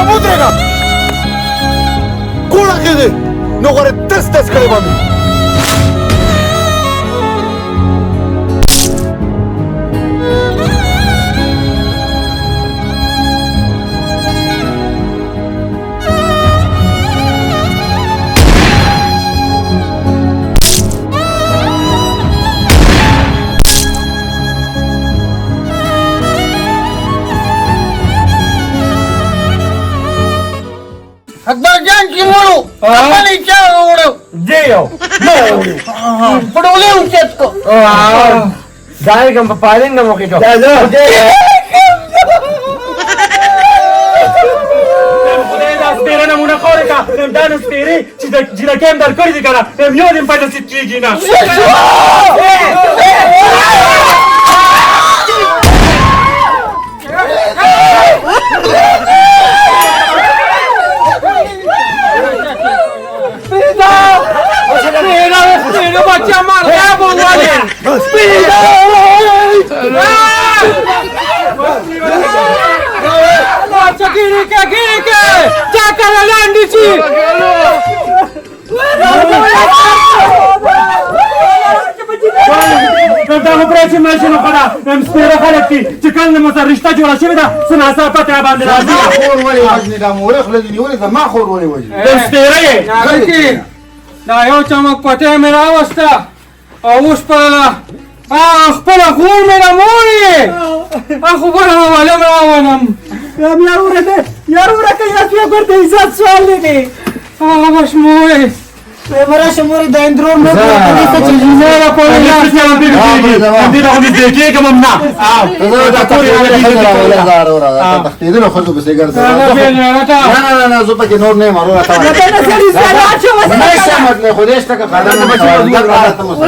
ودرېږه کوړه کېدې نو غواړې تس تس کړی به مې اکبر جان کی مړو خپلې چا وړو دی یو پړولې اوچت کو ځای کوم په پالنګ مو کې خدای دا سپېره نمونه خورې کا دا نو سپېرې چې د جنکۍ هم درکړي دي که نه یو دې پیدا سیټ کېږي نه बच्चा मर गया बोलवाले अच्छा गिरी के क्या कर लांडी ची دا اپریشن ماشینو خدا هم سپیره خلک دي چې کله مو سره رشته جوړه شوې ده څه ناڅاپه پته باندې راځي خور ولې وژنې دا مورې خوله دې نیولې زما خور ولې وژنې هم سپیره یې دا یو چمک پټه مې راوسته او اوس پرله خپله خور مې راموړې خو بله مې راونم یار ورکه یاسیا ګورته عزت سوال دی هغه بس موړې براشه موري د اندرون مې په دې څه چې نه را پوهې نه دې نه دې کې کوم نه دا ټول یې زار اورا دا تختیدل خو به څنګه ګرځي نه زه پکې نور نه مارو راته دا نه سړي سره چې وسه نه شمت له خو دې شته خدای نه بچي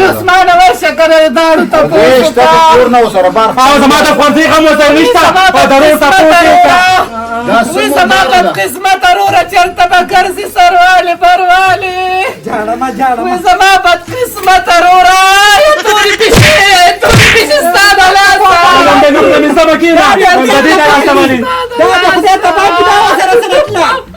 عثمان ورشه کړه دا ته دې شته کور نه سره بار او زما د فرضي کوم سره نشته په درو تاسو وې زما په قسمت اورا چلته به ګرځي سرواله پرواله وې زما په قسمت اورا توري پښې ستاده لاسه دا نو مې سبا کیږي دا دې نه راځمالي دا خدای ته باندې دا سره سره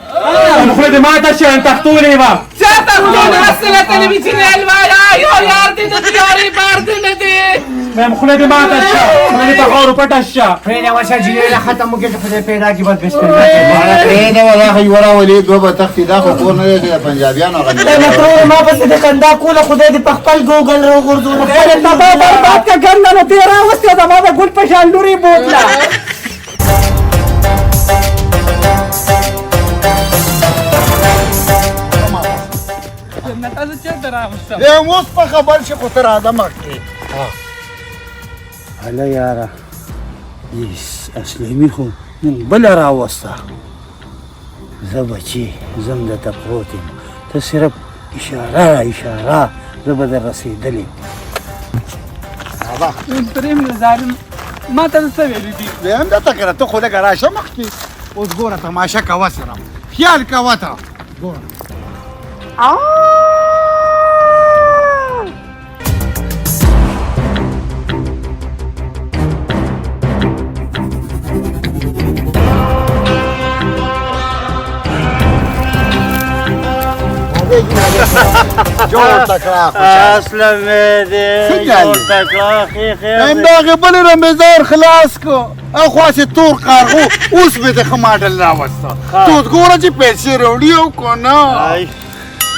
خو دې ما ته شي تختولې ما چاته خدای اصله تلویزیون الوایا یو یار دې د یاري بار دې نه دې مې خو دې ما ته شي مې ته خور پټه شي پیدا وشه جیره ختم کې خدای پیدا کی بس بسم الله دا ولا خو ورا ولې دوه به تختی دا خو کور نه دی پنجابیانو غني ما پس دې کندا کوله خدای دې په خپل ګوګل رو غردو خپل تبا برباد کا ګنده نه تیرا وسته دا ما ګل په شان لوري بوتلا اوس په خبر شي خو تر ادم کې هلا یاره یس اسلامي خو نن بل راوسته زه بچي زم درته پروت یم ته صرف اشاره زه به در رسېدلی پریم ظالم ما ته څه ویلي دي ویم درته که ته خو لږه راشه مخکې اوس ګوره تماشه کوه سره خیال کوه ته ګوره جوړ تکړه اصله مې دې جوړ تکړه هم دغه بل رمضان خلاص کو اخواسه تور قارغو اوس به د خماډل راوسته تو ګوره چې پیسې وروړي او کو نه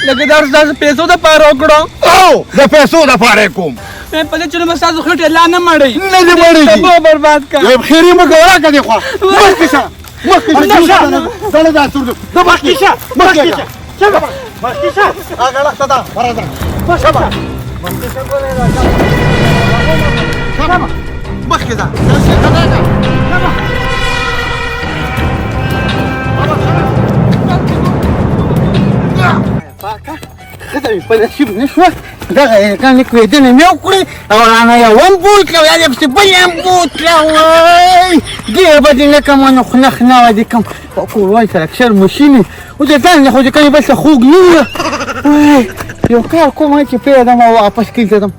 لکه دا پیسو د پاره وکړو او د پیسو د پاره کوم مې په دې چې نو تاسو خټه لا نه مړی نه دې مړی په برباد کا یو خیری مګورا کدي خو مخکې شه دله دا تور د مخکې شه هغه لخته دا راځه شابه مخکې ده خدای په نصیب نشو دغه کان لیکویدنه مې وکړې او انا یو ون بوت لو یا دې بل یم بوت لو دې بدې نه کوم نو خنخ نه ودی کوم په وای سره کشر ماشینه او دې ځان خو دې کوي بس خوګ نه یو کار کوم چې پیدا ما واپس کیږم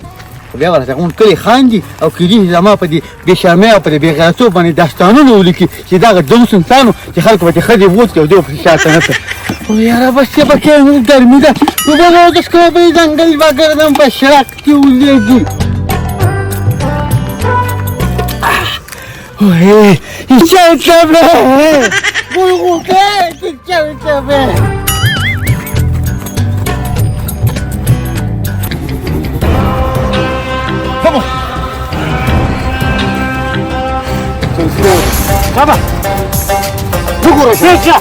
بیا ورته غون کلی خاندي او کېدی زما په دې بېشرمۍ او په دې بېغیرتوب باندې داستانونه ولیکي چې دغه دومس انسان و چې خلکو به ترې ښځې ووت کړي او دوی به پسې شاته نه کړي یاره بس چې به کې ګرمي ده اوبه به اودس کوه به یې ځنګل به ګردم په شرک کې ولېږي اوه چلته به بلغوکه چلته به Baba! وګوره Seja!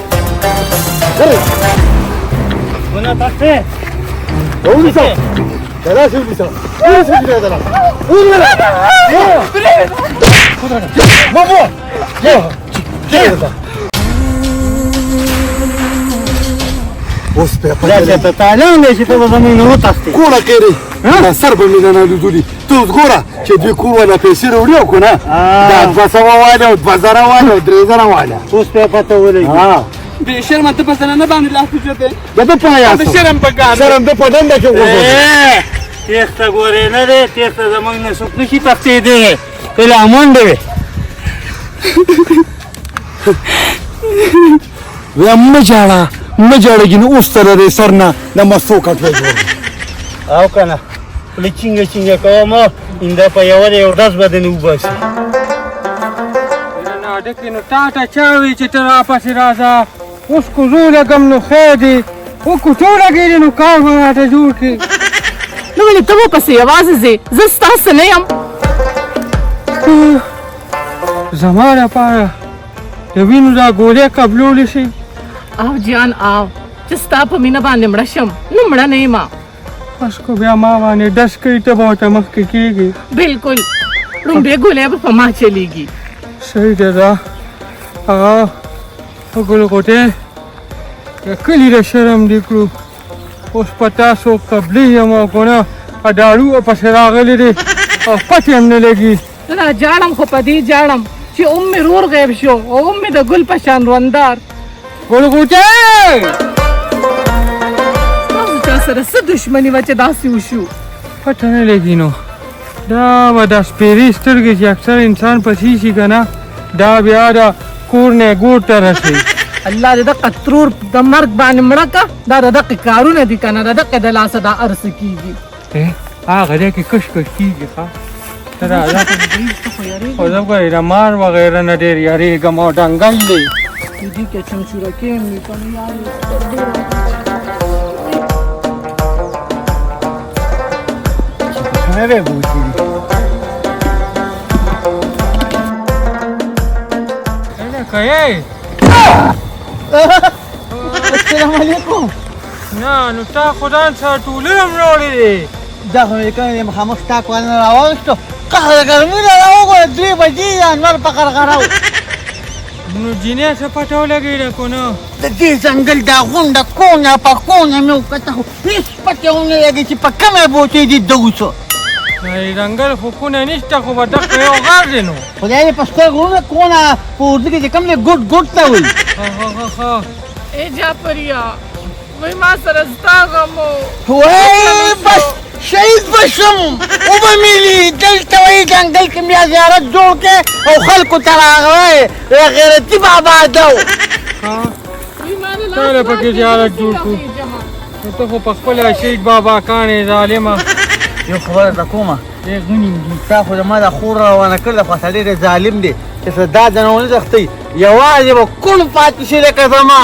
Bună taxe! ونیسه دلاسه ونیسه ونیسه دې دلا بابا اوس په دا چې ته تعلیم دی چې ته به زموږ نه وتښتې کوله کېرې دا سر به مې نه لیدلي ته اوس ګوره چې دوی کور ونه پیسې راوړي او که نه دا 200 واله او 2000 واله او 3000 واله اوس پې پته ولګي بې شرمه ته په زنانه باندې لاس وچوتی د ده په حیا د شرم په کار دی. شرم ده په دنده کې وګورئ تېښته ګورې نه دی تېښته زموږ نه څوک نه شي تښتېدی ته لا منډه وې ویا مه جاړه ګینه اوس تر دې سر نه د مستو کټوی جوړ او که نه خوله چینګه چینګه کوم اینده په یوه د یو ډز به دې نه وباسي ډکې نو تا ته چا وي چې ته راپسې راځه اوس کوزو لګم نو خیر دی خو کوټو لګېږي نو کار به راته جوړ کړي نو ولې ته ورپسې یوازې ځې زه ستاسې نه یم زما لپاره د وینو دا ګولۍ قبلولی شي او جان او چې ستا په مینه باندې مړه شم نو مړه نه یم بس کو بیا ما باندې ډس کوي ته به ورته مخکې کېږي بلکل لومبۍ ګولۍ به په ما چلیږي صحیح ده دا هغه ګل غوټې د کلي د شرم دې کړو اوس په تاسو قبلي یم او که نه اډاړو پسې راغلی دی او پتې هم نه لګي را جاړم خو په دې جاړم چې مې رور غیب شو او مې د ګل په شان روندار ګل غوټې تاسو چا سره څه دښمني وه چې داسې وشو پته نه لګي نو دا به دا سپېرې سترګې چې اکثر انسان پسې شي که نه دا بیا د کور نه ګور ته رسوي الله دې دقه ترور د مرګ باندې مړه که دا د دقې کارونه دي که نه د دقې د لاسه دا هر څه کېږي هغه دی کې کش کش کېږي ښه ته راځه خو زه ګورې د مار وغیره نه ډېر یارېږم او ډنګل دی دې کې چمچورکې مې که نه یارې نه وی بوتي که السلام علیکم نه نو تا خدان سره ټولې هم راوړې دی دا خو مې کوم مخامخ تا کونه راوستو قهر ګرمي نه راوګوره 3 بجې انور په غرغره نو جینۍ څه پته ولګېده که نه د دې ځنګل دا غونډه کونه په کونه مې وکته خو هېڅ پته ونه لګي چې په کومه بوټۍ دې د وڅو ځنګل خو کونه نشته خو به دغه یو غار دی نو خدای دې په سترګو نه کونه په اردو کې چې کوم دی ګوټ ګوټ ته وایي ښه ای جعفریا وای ما سره ستا غم و وای بس شهید بشم وبه ملي دلته وایي ځنګل کې بیا زیارت جوړ کړې او خلکو ته راغلی غیرتي بابا ده وای ما له ټوله پکې زیارت جوړ کړو نو ته خو په خپله شهید بابا کاڼې ظالمه یو خبره درته کومه تا خو زما دا خور روانه کړله خو سړی ډېر ظالم دی چې څه دا ځنه ونه ځښتئ یوازې به کوڼ پاتې شي لکه زما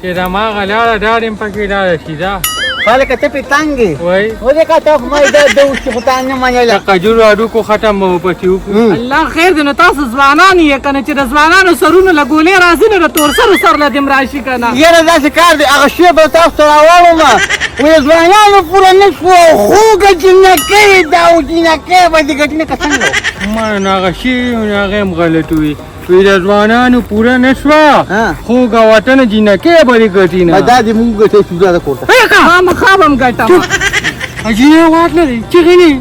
چې د ماغه لاړه ډاډ هم پکې لاړه شي دا خلکه ته پې تنګ یې وایي وځکه ته خو ما دا دوس چې خو تا نه منله د کجورو هډوکو ختم به ورپسې وکړو الله خیر دی نو تاسو ځوانان یې که نه چې د ځوانانو سرونو له ګولۍ راځي نو د تور سرو سر له دې م راشي که نه یاره داسې کار دی هغه شی به تاسو ته راوړم وایي ځوانانو پوره نه شوه او خوږه جنکۍ ده او جنکۍ به دې ګټي نه که څنګه ما نه هغه شي هغه هم غلط وي وی د ځوانانو پوره نه شوه خوږه وطن جینکۍ به دې ګټي نه دا دې مونږ ګټې شو دا کور ته خامخا به م ګټم جینۍ واټ لري چغې نه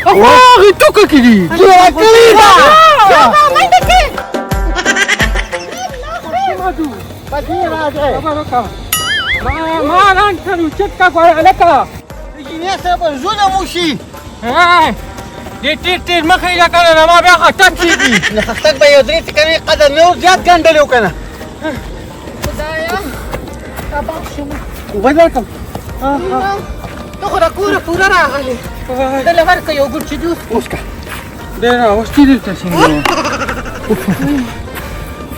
هغې ټوکه کې دي جنکۍ ده ما ران کړو چټکه ګوره هلکه جنيه سره به ظلم وشي دې تیر مخې له کنه نه ما بیا خطک کېږي نه خښتک به یو درې ټکرې قدر نور زیات ګنډلی و که نه خدایا تباک شم اوبه درکړم ته خو را کوره پوره راغلې دله ورکه یو ګوټ چې جوس اوس که ډېر راوستي دلته څنګه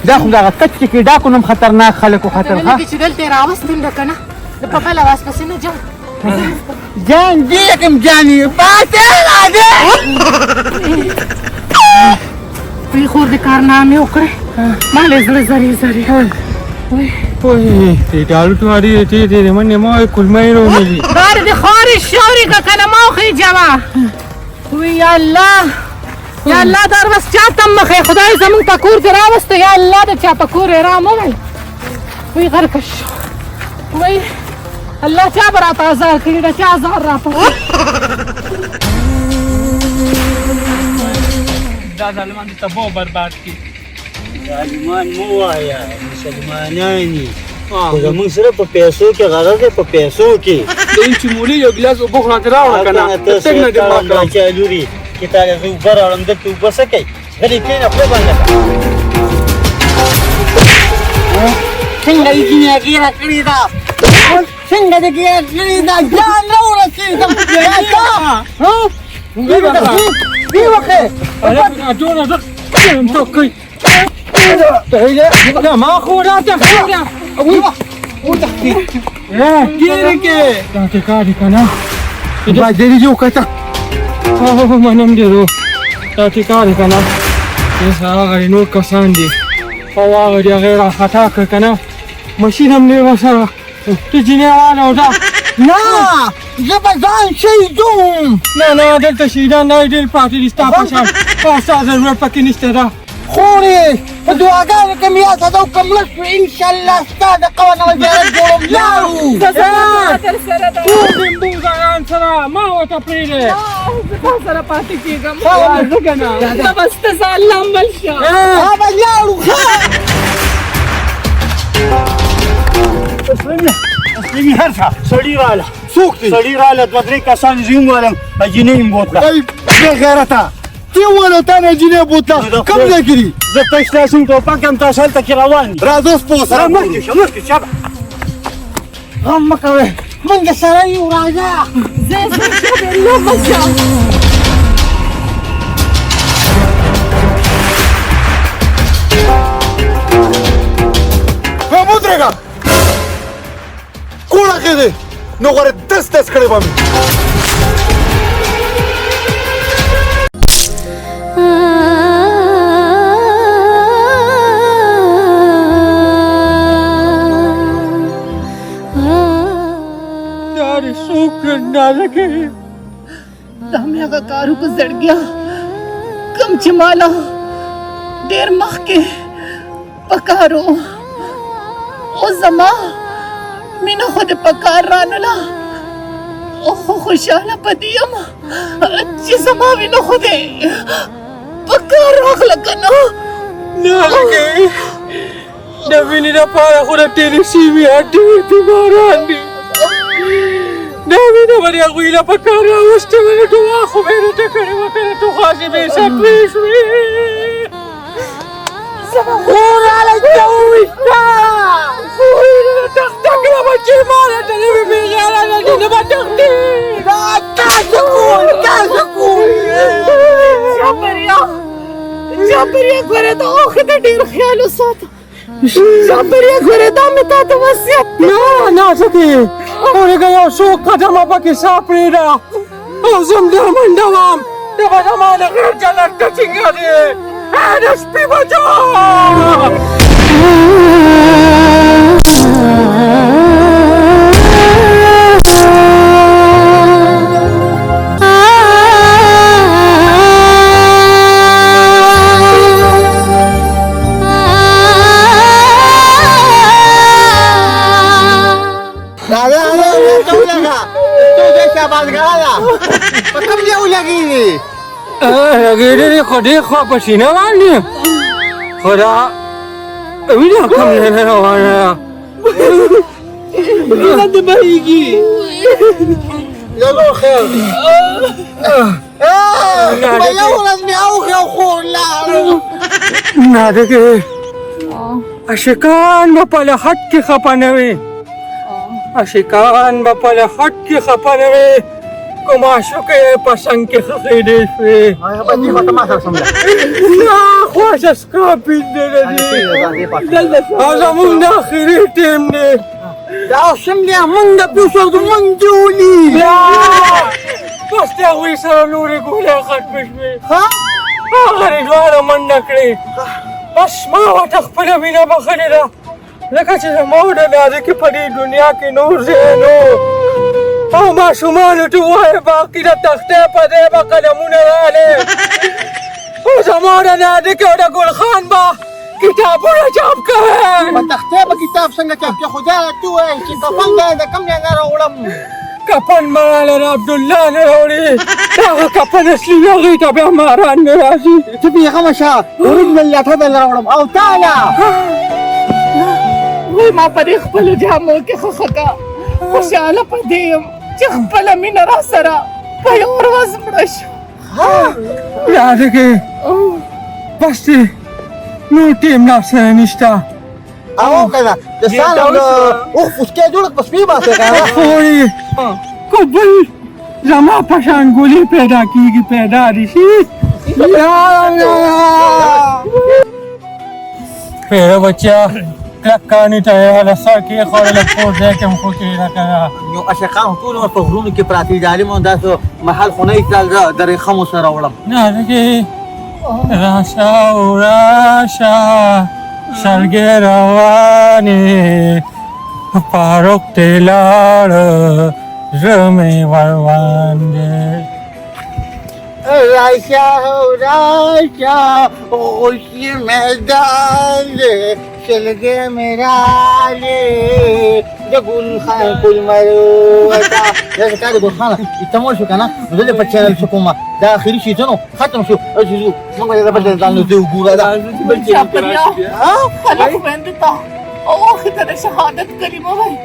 دا خو دغه کچ چې کې ډاکو نم خطرناک خلک و خطر ښه چې دلته یې راوستم ده که نه د په بله واس پسې نه جام جان دې کوم جانې باطل دی وی خور د کارنامې وکړې ما له زړه زرې زرې وای دې ډالو ټواري دې منې ما کلمې رونلي بار د خارې شورې که که نه ما وخېجمه وی یا الله یا الله در بس چا ته مخې خدای زمونږ ته کور دې راوسته یا الله د چا په کور یې راموی وی غرقه شو وی الله چا به راته ازار کړي د چا ازار راته دا ظالمان دې تباہ برباد کړي ظالمان مو وایه مسلمانان خو زمونږ سره په پیسو کې غرض دی په پیسو کې دې چې مولي یو ګلاس اوبه خو راته راوړه که نه ته تګ نه دې ما کړم باچا لوري چې تا له زه اوبه راوړم دلته اوبه څه کوي غلي کښېنه خوله بنده کړه څنګه یې ګینهګیره کړې ده څنګه دې ګیره کړې ده جان راورسېده دې وخې ټوله زه یم ته کوي ما خو راته خبره ګیرې کې راته کار دی که نه باید دې جو کته منم ډېرو راته کار دی که نه اوس هغه نور کسان دي او هغه د هغې راخطا کړ که نه مشین هم دی ورسره ته جینۍ والا ده نه زه به ځان شهیدوم نه دلته شهیدان نه ډېر پاتې دي ستا په شان ستا ضرورت پکې نشته ده خورې په دعاګانو کې مې یاد ساده وکړم مړه شو انشاءالله ستا د قوه نه زیارت جوړوم لاړو در سره ده ټول بوزګان سره ما ورته پرېږدې زه تا سره پاتې کېږم زه که نه ته بس ته ځان لامبل شه به لاړو اسلمي هرڅه سړي راله څوک دی سړي راله دوه درې کسان زه وویلم جینۍ یې بوتله ای بې غیرته تی وویل تا نه جینۍ بوتله کوم ځای کې دي زه تش لاس یم ټوپک یم تاسو هلته کې روان دي راځه اوس په سره مخکې شه مخکې شه غم مه کوئ موږ سره یو راځه زه شه لوبه شه ودرېږه کوړه کې دی نو غواړې دس کړی به مې یارې څوک اندازه کوي دا مې هغه کارو په زړګیا کوم چې مالا ډېر مخکې په کارو او زما مینه خو دې په کار رانله او خو خوشحاله په دې یم چې زما وینه خو دې په کار راغله که نه نه کوي د وینې لپاره خو د تېرې شوي ډېر بیماران دي دا وینه به د هغوی نه په کار راوستې وه نو دعا خو به یې راته کړې وه که نه تو خاصې بې شکلې شوې خوراله ته وویشته تخته کړه بچې ما راته نه وي بېغیرانه دي نه به تختې تاسو کول چاپېریا ګوره دا اوښې ته ډېر خیال وساته چاپېریا ګوره دا مې تا ته وصیت نه څه کوې اورېږه یو څو قدمه پکې ساه پرېږده او زه هم ډېر منډه وم دغه زما د غیر جنت ته څنګه دی د سپي بچو په کوم ځای ولګېږي لګېدلې خو ډېر خوا په سینه باندې خو دا وینه کوم نه روانه ده وینه دې بهېږي جزاك خير ولا ولد مياوخ وخولا نادګې عاشقان به په لحد کې خفه نه وي عاشقان به په لحد کې خفه نه وي کوم عاشق یې په څنګ کې خښېدې شوې بدي ما ما سره سملا نه خوښه سکا پینځلې دي او زمونږ د اخري ټیم دی دا سملا مونږ د پیسو د مونږ جوړي بس د هغوی سره نورې ګولۍ ختمې شوې ها هغه یې دواړه منډه کړې بس ما ورته خپله مینه بښلې ده لکه چې زما او د نازکې په دې دنیا کې نور ځای نه او ماشومانو ته ووایه باقي د تختې په ځای به قلمونه رالې او زما د نازکې او د ګل خان به کتابونه چاپ کوي په تختې به کتاب څنګه چاپ کړې خو دا ته ووایه چې کفن دی د کوم ځای نه راوړم کفن مراله د عبدالله نه راوړي هغه کفن اصلي وي هغې ته بیا ماران نه راځي ته بېغمه شه اوریجنل لاټه به راوړم او تاله وای ما په دې خپلو جامو کې خښکه خوشحاله په دې یم چې خپله مینه را سره په یو ورځ مړه شو یاده کې بس دی نور ټیم راسره نشته او کنه د سال د اوخ فسکې جوړ په سپي باسه کنه خوري کو بل زما په شان ګولې پیدا کېږي پیدا دي شي پیره بچیا کلکانې ته یې هله سر کېښودله کور ځای کې هم خو کېده که نه یو عاشقان ټول په غرونو کې پراته دي عالمو داسې محل خونه یې کړل د ریخمو سره وړم نازکې راشه او راشه سرګې روانې فاروق ته لاړه زړه مې ورواندې راشه راشه خوشی میدان شلګې مې راغلې د ګل خان کول مروته دا څنګه د ګل خان تمول شو کنه زه په چینل شو کومه دا اخري شي ته نو ختم شو شو موږ دا بل ځان له وګوره دا خلک باندې ته او ته د شهادت کلمه وای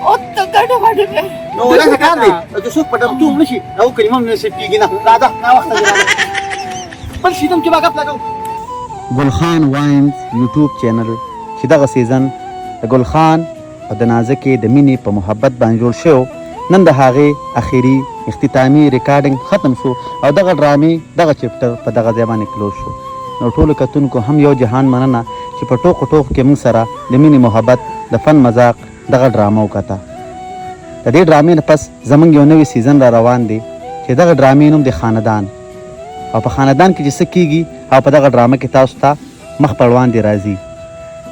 او ته ګډه وډه وای نو دا څنګه دی چې څوک په دغه توم نشي او کلمه مې سي کیږي نه راځه نا وخت دی بل شي دم چې باګه لګاو ګل خان واینز یوټیوب چینل چې دغه سیزن د ګل خان او د نازکې د مینې په محبت باندې جوړ شو نن د هغې اخري اختتامي ریکارډینګ ختم شو او دغه ډرامې دغه چپټر په دغه ځای باندې کلوز شو نو ټولو کتونکو هم یو جهان مننه چې په ټوکو ټوکو کې موږ سره د مینې محبت د فن مذاق دغه ډرامه وکته د دې ډرامې نه پس زموږ یو نوی سیزن را روان دی چې دغه ډرامې نوم د خاندان او په خاندان کې چې څه کیږي او په دغه ډرامه کې تاسو ته مخ پړوان دی راځي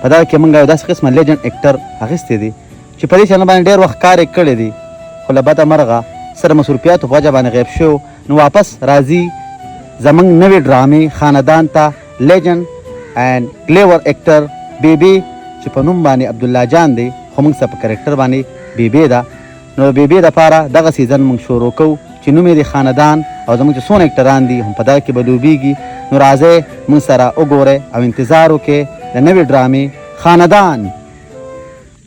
په دغه کې موږ یو داسې قسمه لیجنډ اکټر اخیستی دی چې په دې چینل باندې ډېر وخت کار یې کړی دی خو له بده مرغه سره مصروفیاتو په وجه باندې غیب شو نو واپس راځي زموږ نوې ډرامې خاندان ته لیجنډ اینډ کلیور اکټر بیبي چې په نوم باندې عبدالله جان دی خو موږ سره په کرکټر باندې بیبي ده نو بیبي دپاره دغه سیزن موږ شروع کوو چې نوم یې د خاندان او زموږ چې څونه اکټران دي هم په دغه کې به لوبېږي نو راځئ موږ سره وګورئ او انتظار وکړئ د نوې ډرامې خاندان